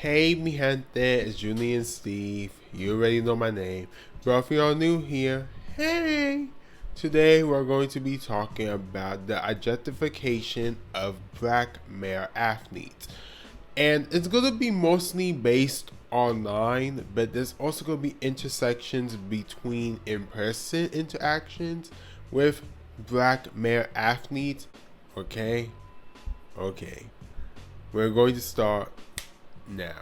Hey mi gente, it's Julian Steve. You already know my name. But if you're new here, hey! Today we're going to be talking about the objectification of black male athletes. And it's going to be mostly based online, but there's also going to be intersections between in-person interactions with black male athletes. Okay? Okay. We're going to start now.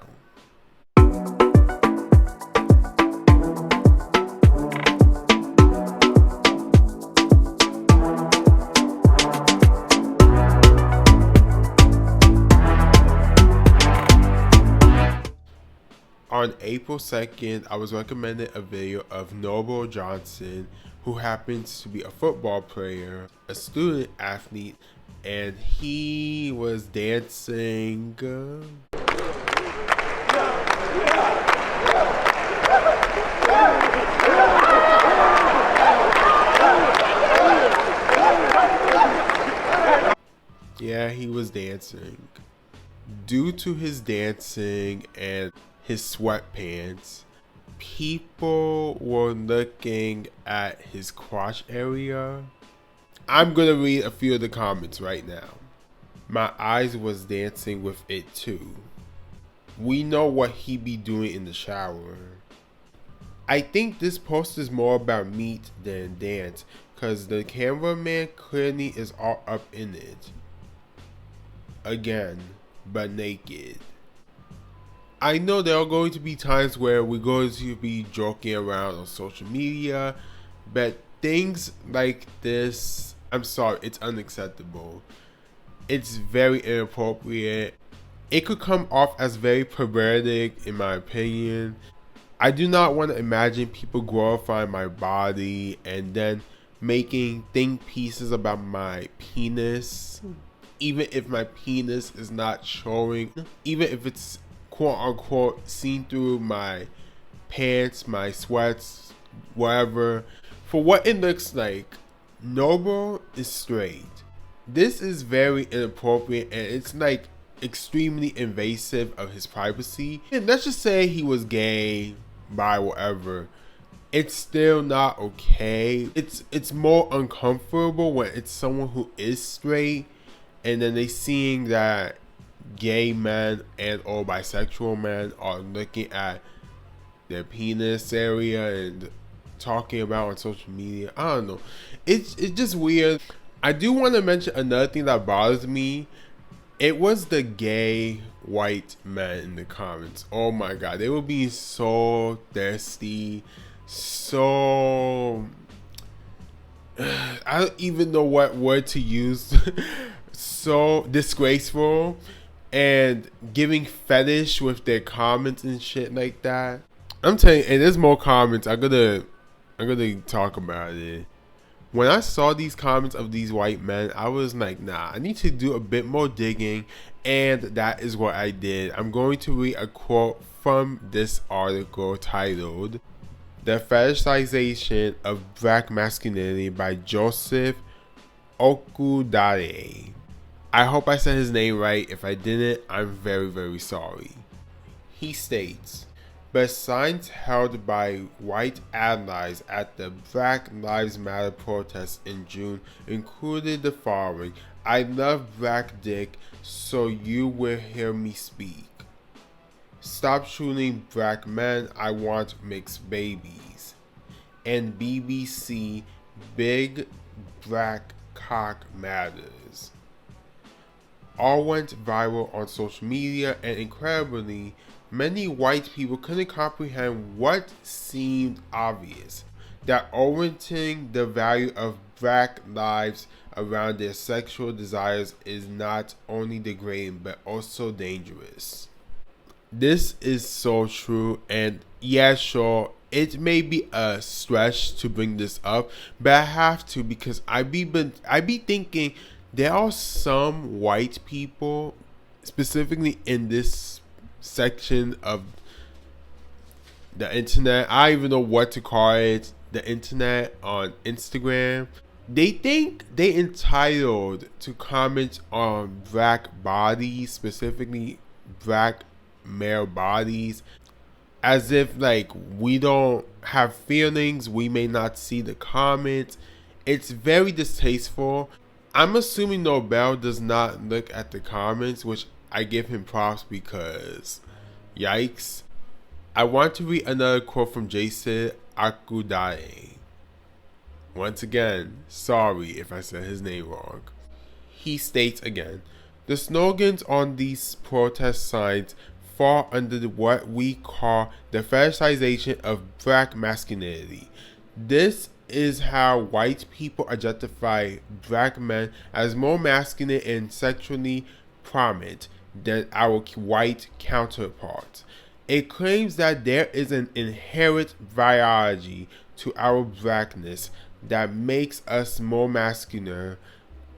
On April 2nd, I was recommended a video of Noble Johnson, who happens to be a football player, a student athlete, and he was dancing. Yeah, he was dancing. Due to his dancing and his sweatpants, people were looking at his crotch area. I'm gonna read a few of the comments right now. My eyes was dancing with it too. We know what he be doing in the shower. I think this post is more about meat than dance, cause the cameraman clearly is all up in it. Again, but naked. I know there are going to be times where we're going to be joking around on social media, but things like this, I'm sorry, it's unacceptable. It's very inappropriate. It could come off as very perverted in my opinion. I do not want to imagine people glorifying my body and then making think pieces about my penis. Even if my penis is not showing, even if it's quote unquote seen through my pants, my sweats, whatever. For what it looks like, Noble is straight. This is very inappropriate and it's like extremely invasive of his privacy. And let's just say he was gay, bi, whatever. It's still not okay. It's more uncomfortable when it's someone who is straight and then they seeing that gay men and or bisexual men are looking at their penis area and talking about on social media. I don't know. It's just weird. I do want to mention another thing that bothers me. It was the gay white men in the comments. Oh my god, they were being so thirsty, so I don't even know what word to use. So disgraceful and giving fetish with their comments and shit like that. I'm telling you, and there's more comments. I'm gonna talk about it. When I saw these comments of these white men, I was like, nah, I need to do a bit more digging, and that is what I did. I'm going to read a quote from this article titled "The Fetishization of Black Masculinity" by Joseph Okudare. I hope I said his name right. If I didn't, I'm very, very sorry. He states, but signs held by white allies at the Black Lives Matter protests in June included the following: I love black dick, so you will hear me speak. Stop shooting black men, I want mixed babies. And BBC, big black cock matters. All went viral on social media, and incredibly, many white people couldn't comprehend what seemed obvious: that orienting the value of black lives around their sexual desires is not only degrading but also dangerous. This is so true, and yeah, sure, it may be a stretch to bring this up, but I have to because I be thinking there are some white people, specifically in this section of the internet. I don't even know what to call it. The internet on Instagram. They think they entitled to comment on black bodies, specifically black male bodies, as if like we don't have feelings, we may not see the comments. It's very distasteful. I'm assuming Nobel does not look at the comments, which I give him props because yikes. I want to read another quote from Jason Akudaye. Once again, sorry if I said his name wrong. He states again, the slogans on these protest signs fall under what we call the fetishization of black masculinity. This is how white people objectify black men as more masculine and sexually prominent than our white counterparts. It claims that there is an inherent biology to our blackness that makes us more masculine,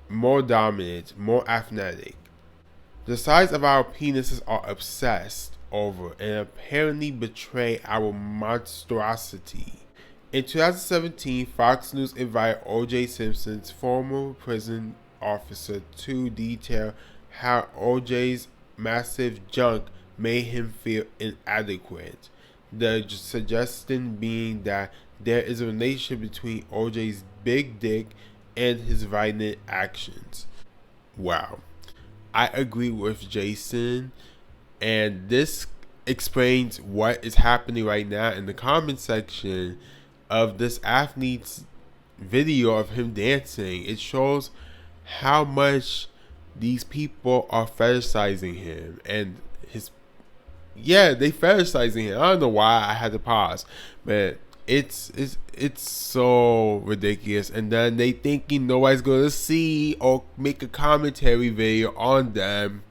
more dominant, more athletic. The size of our penises are obsessed over and apparently betray our monstrosity. In 2017, Fox News invited O.J. Simpson's former prison officer to detail how O.J.'s massive junk made him feel inadequate. The suggestion being that there is a relationship between O.J.'s big dick and his violent actions. Wow. I agree with Jason, and this explains what is happening right now in the comment section of this athlete's video of him dancing. It shows how much these people are fetishizing him, and they fetishizing him. I don't know why I had to pause, but it's so ridiculous. And then they thinking nobody's gonna see or make a commentary video on them.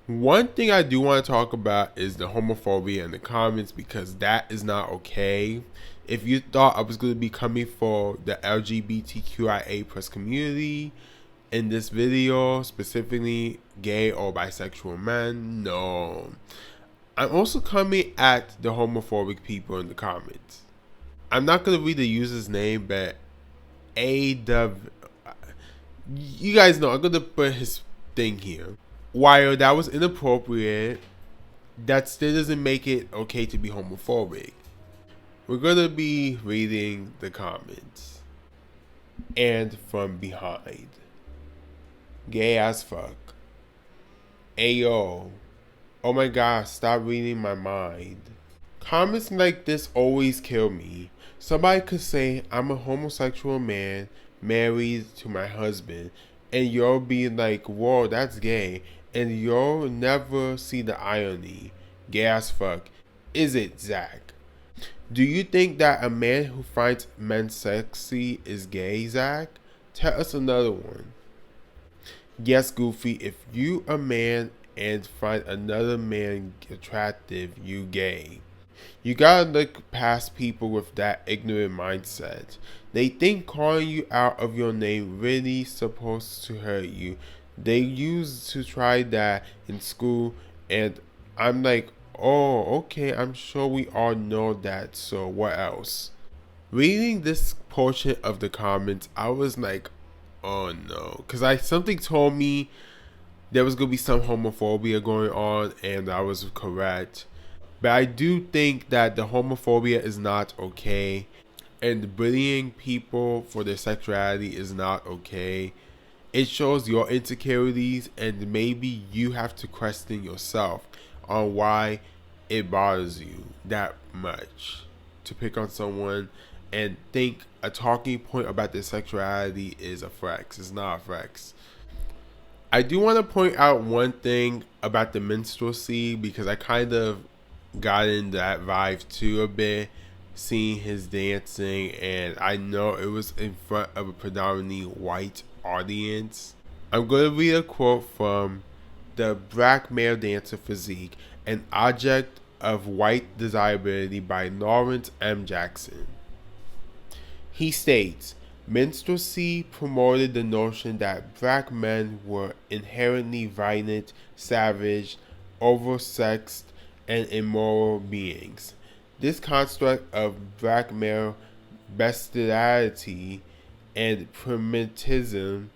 One thing I do want to talk about is the homophobia in the comments, because that is not okay. If you thought I was going to be coming for the LGBTQIA plus community in this video, specifically gay or bisexual men, no. I'm also coming at the homophobic people in the comments. I'm not going to read the user's name, but you guys know, I'm going to put his thing here. While that was inappropriate, that still doesn't make it okay to be homophobic. We're going to be reading the comments. And from behind. Gay as fuck. Ayo. Oh my gosh, stop reading my mind. Comments like this always kill me. Somebody could say I'm a homosexual man married to my husband, and you'll be like, whoa, that's gay. And you'll never see the irony. Gay as fuck. Is it, Zach? Do you think that a man who finds men sexy is gay, Zach? Tell us another one. Yes, Goofy, if you a man and find another man attractive, you gay. You gotta look past people with that ignorant mindset. They think calling you out of your name really supposed to hurt you. They used to try that in school, and I'm like, oh, okay, I'm sure we all know that, so what else? Reading this portion of the comments, I was like, oh no, because something told me there was going to be some homophobia going on, and I was correct. But I do think that the homophobia is not okay, and bullying people for their sexuality is not okay. It shows your insecurities, and maybe you have to question yourself on why it bothers you that much to pick on someone and think a talking point about their sexuality is a flex. It's not a flex. I do want to point out one thing about the minstrelsy, because I kind of got in that vibe too a bit, seeing his dancing, and I know it was in front of a predominantly white audience. I'm going to read a quote from The Black Male Dancer Physique, an Object of White Desirability by Lawrence M. Jackson. He states, minstrelsy promoted the notion that black men were inherently violent, savage, oversexed, and immoral beings. This construct of black male bestiality and primitivism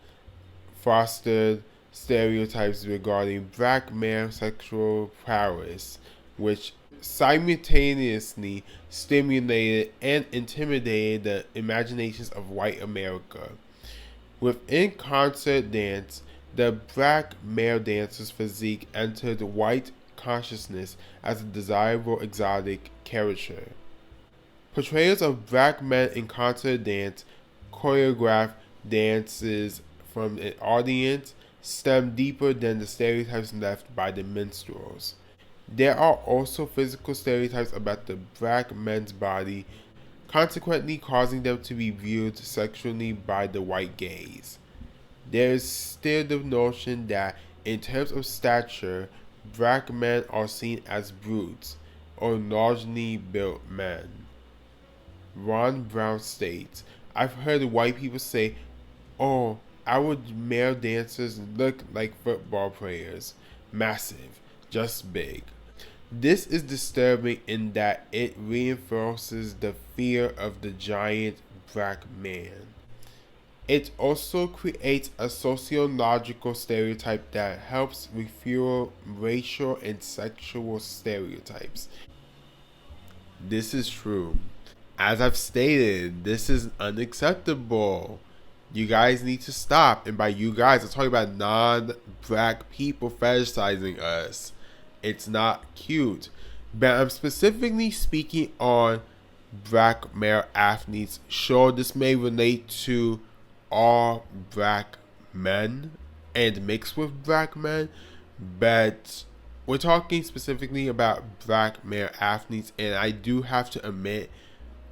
fostered stereotypes regarding black male sexual prowess, which simultaneously stimulated and intimidated the imaginations of white America. Within concert dance, the black male dancer's physique entered white consciousness as a desirable exotic caricature. Portrayals of black men in concert dance, choreographed dances from an audience, stem deeper than the stereotypes left by the minstrels. There are also physical stereotypes about the black man's body, consequently causing them to be viewed sexually by the white gaze. There is still the notion that, in terms of stature, black men are seen as brutes or largely built men. Ron Brown states, I've heard white people say, oh, our male dancers look like football players. Massive, just big. This is disturbing in that it reinforces the fear of the giant black man. It also creates a sociological stereotype that helps refuel racial and sexual stereotypes. This is true. As I've stated, this is unacceptable. You guys need to stop. And by you guys, I'm talking about non-black people fetishizing us. It's not cute. But I'm specifically speaking on black male athletes. Sure, this may relate to all black men and mixed with black men, but we're talking specifically about black male athletes, and I do have to admit,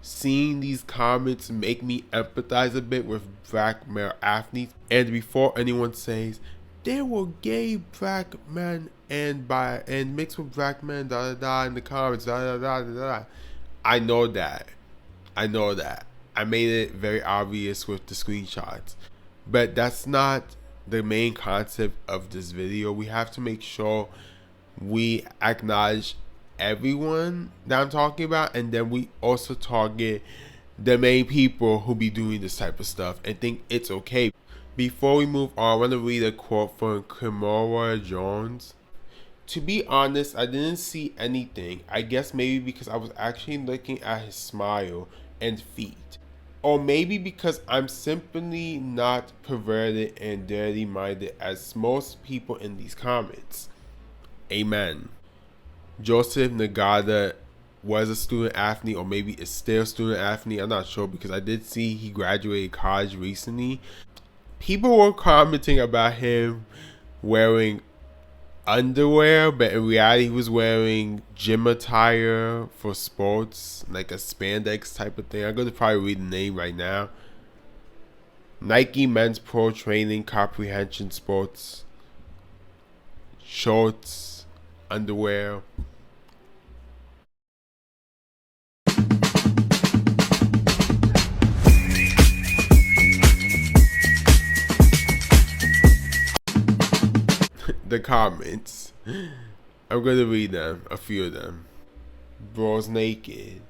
seeing these comments make me empathize a bit with black male athletes. And before anyone says there were gay black men and mixed with black men in the comments, I know that. I made it very obvious with the screenshots. But that's not the main concept of this video. We have to make sure we acknowledge everyone that I'm talking about, and then we also target the main people who be doing this type of stuff and think it's okay. Before we move on, I want to read a quote from Kimora Jones. To be honest, I didn't see anything. I guess maybe because I was actually looking at his smile and feet. Or maybe because I'm simply not perverted and dirty-minded as most people in these comments. Amen. Joseph Ngata was a student athlete, or maybe is still a student athlete. I'm not sure, because I did see he graduated college recently. People were commenting about him wearing underwear, but in reality he was wearing gym attire for sports, like a spandex type of thing. I'm going to probably read the name right now. Nike Men's Pro Training Comprehension Sports Shorts Underwear. The comments. I'm going to read them, a few of them. Bro's naked.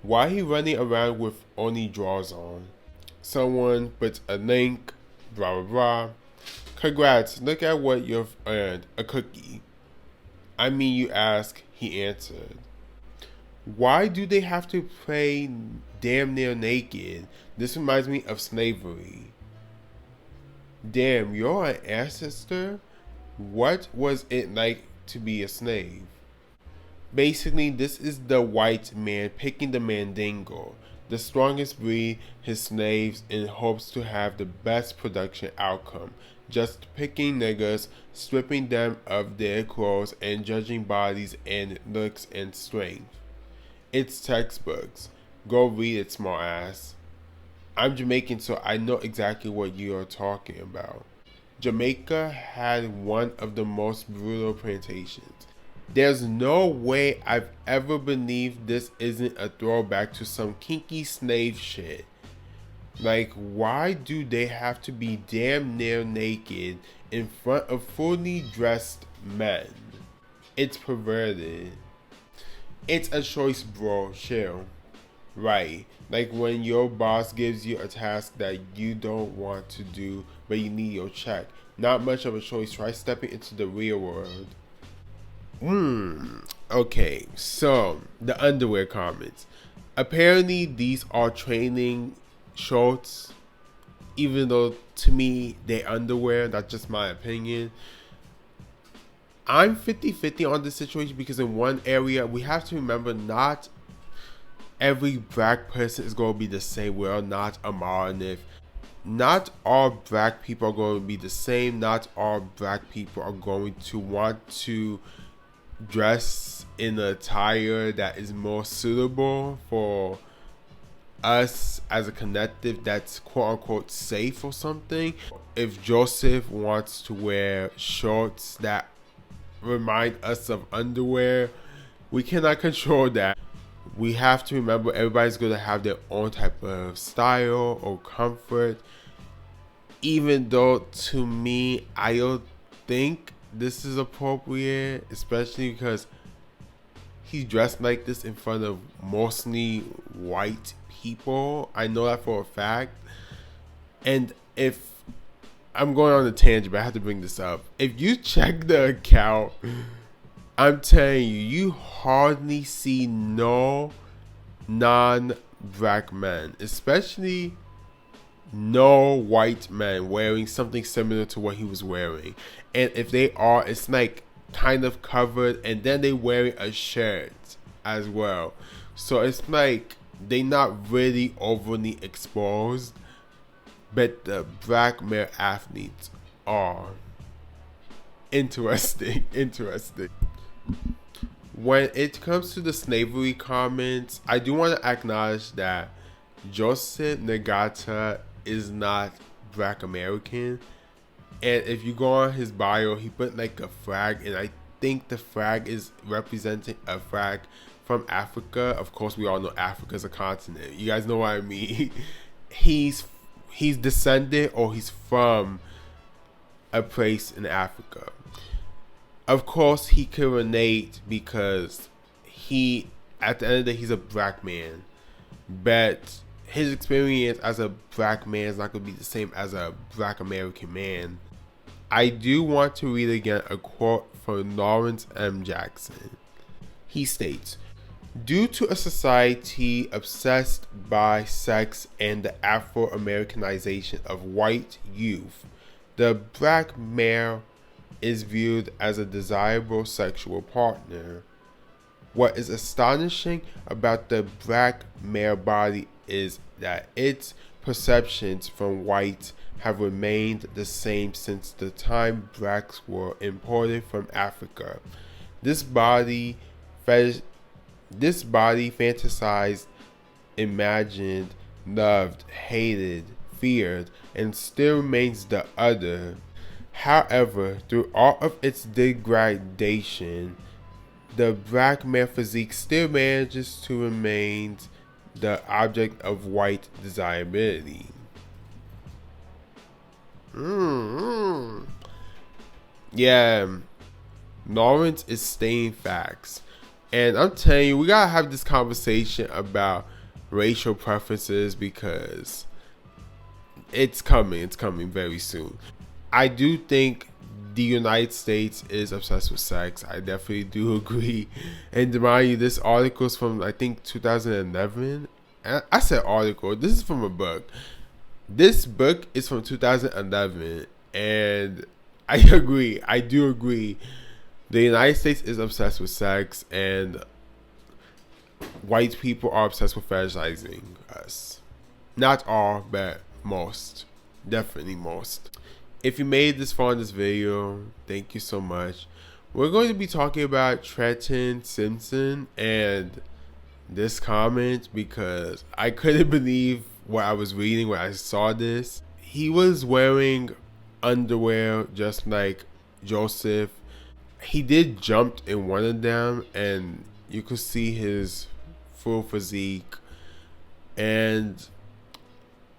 Why he running around with only drawers on? Someone puts a link, blah blah blah. Congrats, look at what you've earned, a cookie. I mean, you ask, he answered. Why do they have to play damn near naked? This reminds me of slavery. Damn, you're an ancestor? What was it like to be a slave? Basically, this is the white man picking the mandingo, the strongest breed, his slaves, in hopes to have the best production outcome. Just picking niggas, stripping them of their clothes, and judging bodies and looks and strength. It's textbooks. Go read it, smart ass. I'm Jamaican, so I know exactly what you are talking about. Jamaica had one of the most brutal plantations. There's no way I've ever believed this isn't a throwback to some kinky slave shit. Like, why do they have to be damn near naked in front of fully dressed men? It's perverted. It's a choice, bro. Chill. Right. Like when your boss gives you a task that you don't want to do, but you need your check. Not much of a choice. Try stepping into the real world. Okay, so the underwear comments. Apparently, these are training shorts, even though to me they underwear. That's just my opinion. I'm 50-50 on this situation because in one area, we have to remember not every black person is going to be the same. We're not a monolith. Not all black people are going to be the same. Not all black people are going to want to dress in an attire that is more suitable for us as a collective that's quote unquote safe or something. If Joseph wants to wear shorts that remind us of underwear, we cannot control that. We have to remember everybody's going to have their own type of style or comfort. Even though to me, I don't think this is appropriate, especially because he's dressed like this in front of mostly white people. I know that for a fact. And if I'm going on a tangent, but I have to bring this up. If you check the account, I'm telling you, you hardly see no non-black men, especially no white men wearing something similar to what he was wearing. And if they are, it's like kind of covered, and then they wearing a shirt as well. So it's like they not really overly exposed, but the black male athletes are interesting. When it comes to the slavery comments, I do want to acknowledge that Joseph Ngata is not black American. And if you go on his bio, he put like a flag, and I think the flag is representing a flag from Africa. Of course, we all know Africa is a continent. You guys know what I mean. He's descended, or he's from a place in Africa. Of course, he can relate because he, at the end of the day, he's a black man. But his experience as a black man is not going to be the same as a black American man. I do want to read again a quote from Lawrence M. Jackson. He states, "Due to a society obsessed by sex and the Afro-Americanization of white youth, the black male is viewed as a desirable sexual partner. What is astonishing about the black male body is that its perceptions from whites have remained the same since the time blacks were imported from Africa. This body fantasized, imagined, loved, hated, feared, and still remains the other. However, through all of its degradation, the black male physique still manages to remain the object of white desirability." Yeah, Lawrence is stating facts. And I'm telling you, we gotta have this conversation about racial preferences because it's coming very soon. I do think the United States is obsessed with sex. I definitely do agree. And to remind you, this article is from, I think, 2011. I said article. This is from a book. This book is from 2011. And I agree. I do agree. The United States is obsessed with sex. And white people are obsessed with fetishizing us. Not all, but most. Definitely most. If you made this far in this video, thank you so much. We're going to be talking about Trenton, Simpson, and this comment because I couldn't believe what I was reading when I saw this. He was wearing underwear just like Joseph. He did jump in one of them, and you could see his full physique. And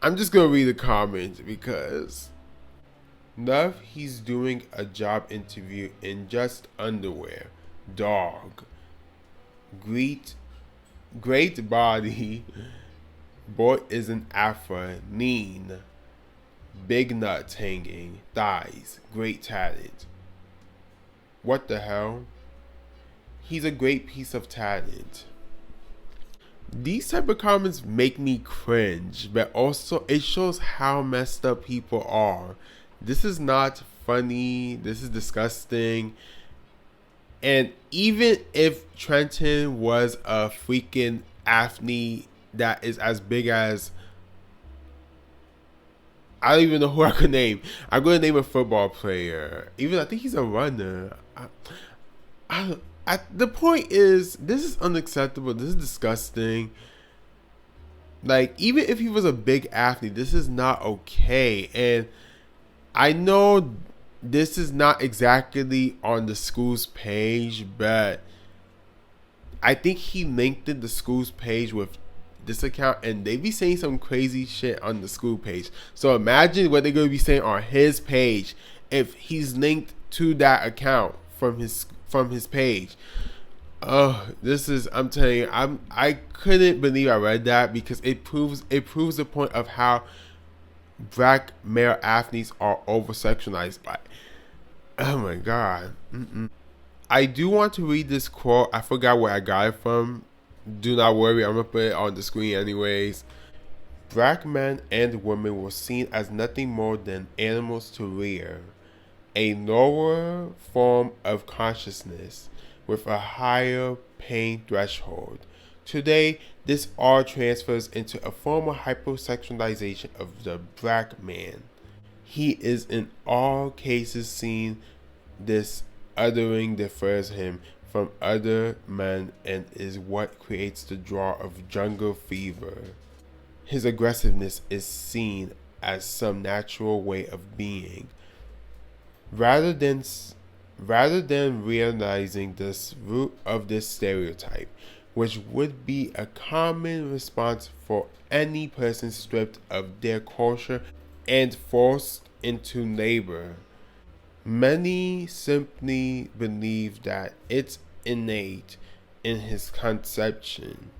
I'm just going to read the comment because love, he's doing a job interview in just underwear. Dog. Greet great body. Boy is an afro, lean, big nuts hanging, thighs, great talent. What the hell? He's a great piece of talent. These type of comments make me cringe, but also it shows how messed up people are. This is not funny. This is disgusting. And even if Trenton was a freaking athlete that is as big as, I don't even know who I could name. I'm going to name a football player. Even I think he's a runner. The point is, this is unacceptable. This is disgusting. Like, even if he was a big athlete, this is not okay. And I know this is not exactly on the school's page, but I think he linked the school's page with this account, and they be saying some crazy shit on the school page. So imagine what they're going to be saying on his page if he's linked to that account from his page. Oh, this is, I'm telling you, I couldn't believe I read that, because it proves the point of how black male athletes are over sexualized. Oh my god. I do want to read this quote. I forgot where I got it from. Do not worry, I'm gonna put it on the screen anyways. Black men and women were seen as nothing more than animals to rear, a lower form of consciousness with a higher pain threshold. Today, this all transfers into a form of hypersexualization of the black man. He is in all cases seen this othering differs him from other men and is what creates the draw of jungle fever. His aggressiveness is seen as some natural way of being. Rather than realizing the root of this stereotype, which would be a common response for any person stripped of their culture and forced into labor, many simply believe that it's innate in his conception.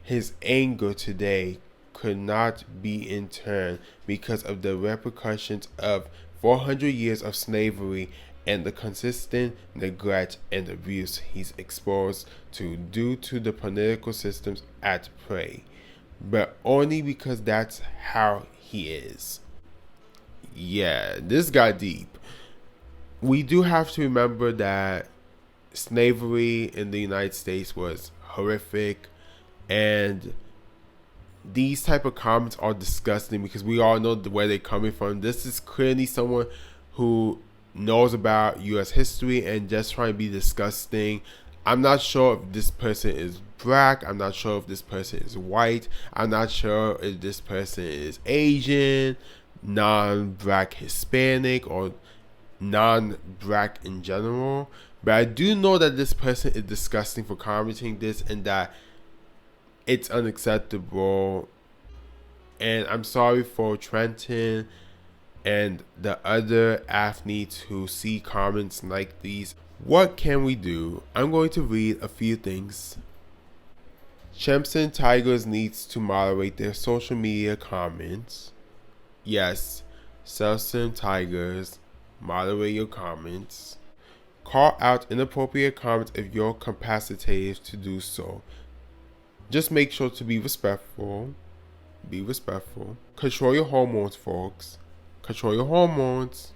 His anger today could not be in turn because of the repercussions of 400 years of slavery and the consistent neglect and abuse he's exposed to due to the political systems at play, but only because that's how he is. Yeah, this got deep. We do have to remember that slavery in the United States was horrific, and these type of comments are disgusting because we all know where they're coming from. This is clearly someone who knows about U.S. history and just trying to be disgusting. I'm not sure if this person is black. I'm not sure if this person is white. I'm not sure if this person is Asian, non-black Hispanic, or non-black in general. But I do know that this person is disgusting for commenting this and that it's unacceptable. And I'm sorry for Trenton and the other athletes who see comments like these. What can we do? I'm going to read a few things. Simpson Tigers needs to moderate their social media comments. Yes, Simpson Tigers, moderate your comments. Call out inappropriate comments if you're capacitated to do so. Just make sure to be respectful. Be respectful. Control your hormones, folks. Control your hormones.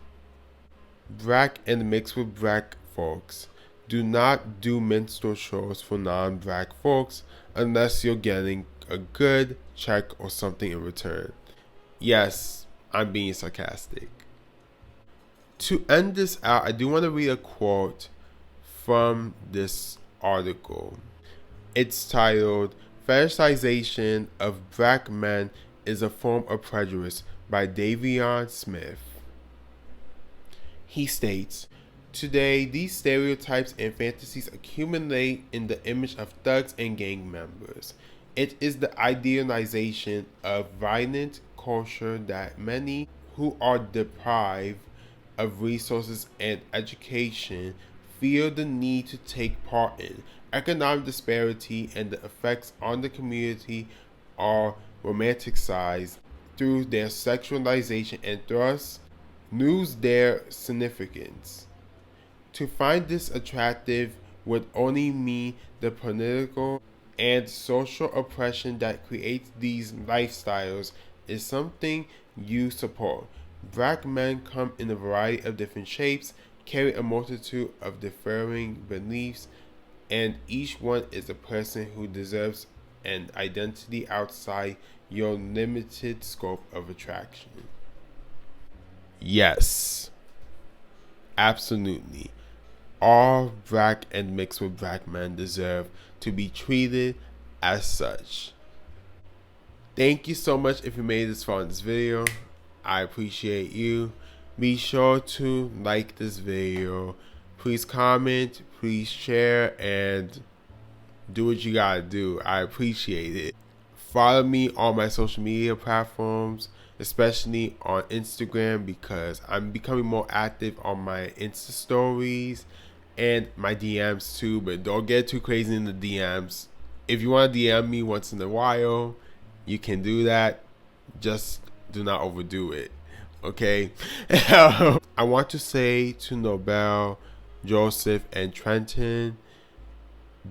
Black and mix with black folks. Do not do minstrel shows for non-black folks unless you're getting a good check or something in return. Yes, I'm being sarcastic. To end this out, I do want to read a quote from this article. It's titled, "Fetishization of Black Men is a Form of Prejudice" by Davion Smith. He states, "Today, these stereotypes and fantasies accumulate in the image of thugs and gang members. It is the idealization of violent culture that many who are deprived of resources and education feel the need to take part in. Economic disparity and the effects on the community are romanticized through their sexualization and thus lose their significance. To find this attractive would only mean the political and social oppression that creates these lifestyles is something you support. Black men come in a variety of different shapes, carry a multitude of differing beliefs, and each one is a person who deserves an identity outside your limited scope of attraction. Yes, absolutely. All black and mixed with black men deserve to be treated as such. Thank you so much if you made this far in this video. I appreciate you. Be sure to like this video. Please comment, please share, and do what you gotta do. I appreciate it. Follow me on my social media platforms, especially on Instagram, because I'm becoming more active on my Insta stories and my DMs too, but don't get too crazy in the DMs. If you want to DM me once in a while, you can do that. Just do not overdo it, okay? I want to say to Nobel, Joseph, and Trenton,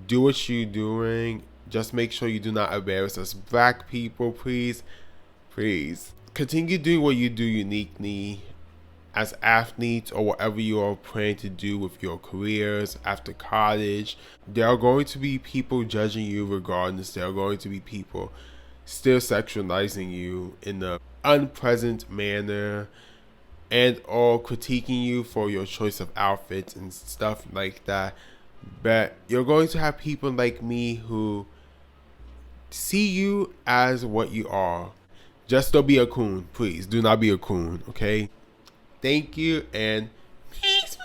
do what you're doing. Just make sure you do not embarrass us black people, please. Please. Continue doing what you do uniquely as athletes or whatever you are planning to do with your careers after college. There are going to be people judging you regardless. There are going to be people still sexualizing you in an unpleasant manner and or critiquing you for your choice of outfits and stuff like that. But you're going to have people like me who see you as what you are. Just don't be a coon, please. Do not be a coon, okay? Thank you, and peace.